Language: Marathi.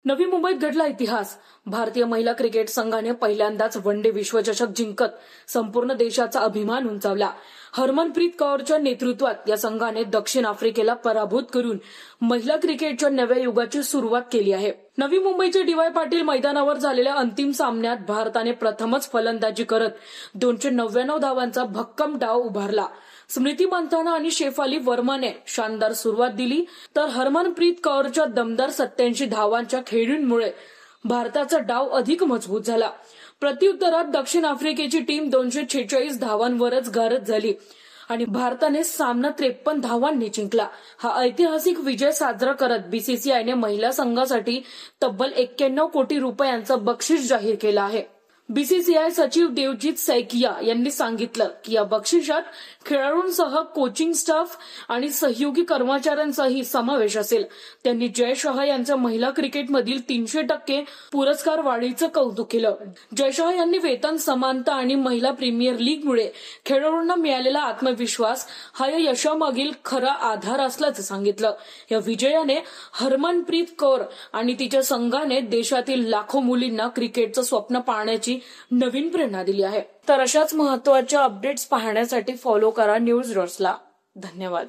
नवी मुंबईत घडला इतिहास। भारतीय महिला क्रिकेट संघाने पहिल्यांदाच वनडे विश्वचषक जिंकत संपूर्ण देशाचा अभिमान उंचावला। हरमनप्रीत कौरच्या नेतृत्वात या संघाने दक्षिण आफ्रिकेला पराभूत करून महिला क्रिकेटच्या नव्या युगाची सुरुवात केली आहे। नवी मुंबईच्या डी.वाय. पाटील मैदानावर झालेल्या अंतिम सामन्यात भारताने प्रथमच फलंदाजी करत 299 धावांचा भक्कम डाव उभारला। स्मृती मंथाना आणि शेफाली वर्माने शानदार सुरुवात दिली, तर हरमनप्रीत कौरच्या दमदार 87 धावांच्या खेळीमुळे भारताचा डाव अधिक मजबूत झाला। प्रत्युत्तरात दक्षिण आफ्रिकेची टीम 246 धावांवरच गारद झाली आणि भारताने सामना 53 धावांनी जिंकला। हा ऐतिहासिक विजय साजरा करत बीसीसीआयने महिला संघासाठी तब्बल 91 कोटी रुपयांचं बक्षीस जाहीर केलं आहे। बीसीसीआय सचिव देवजीत सैकिया यांनी सांगितलं की या बक्षिसात खेळाडूंसह कोचिंग स्टाफ आणि सहयोगी कर्मचाऱ्यांचाही समावेश असेल। त्यांनी जय शाह यांच्या महिला क्रिकेटमधील 300% पुरस्कार वाढीचं कौतुक केलं। जय शाह यांनी वेतन समानता आणि महिला प्रीमियर लीगमुळे खेळाडूंना मिळालेला आत्मविश्वास हा या यशामागील खरा आधार असल्याचं सांगितलं। या विजयाने हरमनप्रीत कौर आणि तिच्या संघाने देशातील लाखो मुलींना क्रिकेटचं स्वप्न पाहण्याची नवीन प्रेरणा दिली आहे। तर अशाच महत्त्वाच्या अपडेट्स पाहण्यासाठी फॉलो करा न्यूज रॉड्सला। धन्यवाद।